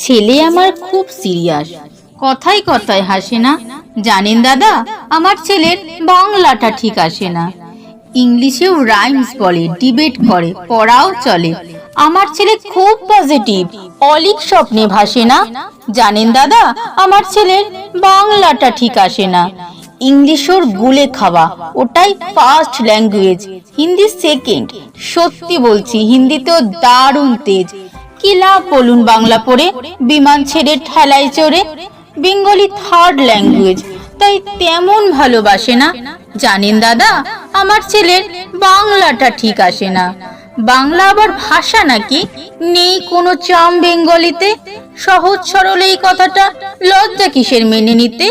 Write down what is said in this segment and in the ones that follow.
ছেলে আমার খুব সিরিয়াস, কথায় কথায় হাসে না। জানেন দাদা, আমার ছেলের বাংলাটা ঠিক আসে না। ইংলিশেও রাইমস বলে, ডিবেট করে, পড়াও চলে। আমার ছেলে খুব পজিটিভ, অলিক স্বপ্নে ভাসে না। জানেন দাদা, আমার ছেলের বাংলাটা ঠিক আসে না। ইংলিশ ওর গুলে খাওয়া, ওটাই ফার্স্ট ল্যাঙ্গুয়েজ, হিন্দি সেকেন্ড। সত্যি বলছি, হিন্দিতেও দারুণ তেজ। কি লাভ বলুন বাংলা পড়ে, বিমান ছেড়ে ঠেলায় চড়ে। বেঙ্গলি থার্ড ল্যাঙ্গুয়েজ, তাই তেমন ভালোবাসে না। জানেন দাদা, আমার ছেলের বাংলাটা ঠিক আসে না। বাংলা আবার ভাষা নাকি? নেই কোনো চাম বেঙ্গলিতে। সহজ সরল এই কথাটা লজ্জা কিসের মেনে নিতে?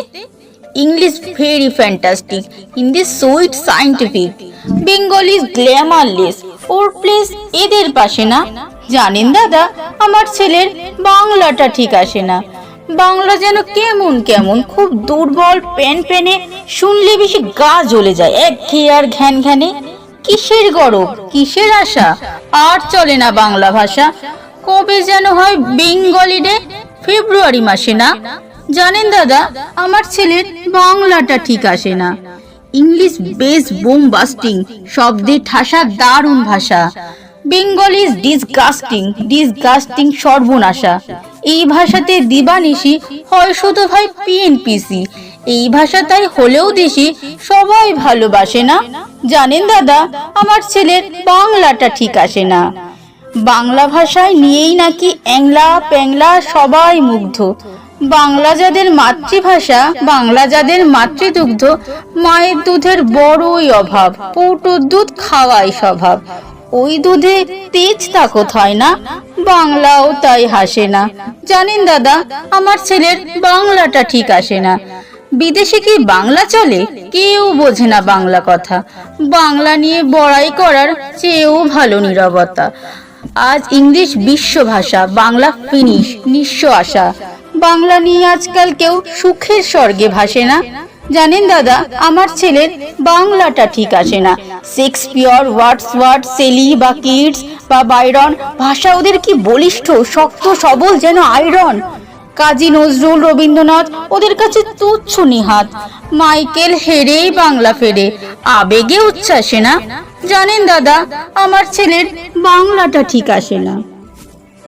English very fantastic, Hindi sweet scientific, Bengali glamourless, ওর প্লেস এদের পাশে না। জানেন দাদা, আমার ছেলের বাংলাটা ঠিক আসে না। বাংলা যেন কেমন কেমন, খুব দুর্বল, প্যান প্যানে, শুনলে বেশি গা জ্বলে যায়, একঘেয়ে আর ঘ্যান ঘ্যানে। কিসের গরব, কিসের আশা, আর চলে না বাংলা ভাষা। কবে যেন হয় বেঙ্গলি ডে, ফেব্রুয়ারি মাসে না। জানেন দাদা, আমার ছেলের বাংলাটা ঠিক আসে না। ইংলিশ বেস বোম বাস্টিং, শব্দে ঠাসা দারুণ ভাষা। বেঙ্গলি ইজ ডিসগাস্টিং, ডিসগাস্টিং সর্বনাশা। এই ভাষাতে দিবানিশি হয় শুধু ভাই পিএনপিসি। এই ভাষা তাই হলেও দেশি, সবাই ভালোবাসে না। জানেন দাদা, আমার ছেলের বাংলাটা ঠিক আসে না। বাংলা ভাষায় নিয়েই নাকি অ্যাংলা প্যাংলা সবাই মুগ্ধ। বাংলা যাদের মাতৃভাষা, বাংলা যাদের মাতৃদুগ্ধ, মায়ের দুধের বড়ই অভাব, পৌটোর দুধ খাওয়াই স্বভাব। ওই দুধে তেজ তাকত হয় না, বাংলাও তাই হাসে না। জানেন দাদা, আমার ছেলের বাংলাটা ঠিক আসে না। বিদেশে কি বাংলা চলে? কেউ বোঝে না বাংলা কথা। বাংলা নিয়ে বড়াই করার চেয়েও ভালো নীরবতা। আজ ইংলিশ বিশ্ব ভাষা, বাংলা ফিনিশ, নিঃস্ব আশা। বাংলা নিয়ে আজকাল কেউ সুখের স্বর্গে ভাসে না। জানেন দাদা, আমার ছেলের বাংলাটা ঠিক আসে না। শেক্সপিয়র, ওয়ার্ডসওয়ার্থ, শেলি বা কিটস বা বাইরন, ভাষা ওদের কি বলিষ্ঠ, শক্ত, সবল, যেন আয়রন। কাজী নজরুল, রবীন্দ্রনাথ ওদের কাছে তুচ্ছ নিহাত। মাইকেল হেরেই বাংলা ফেরে, আবেগে উচ্ছ্বাসে না। জানেন দাদা, আমার ছেলের বাংলাটা ঠিক আসে না।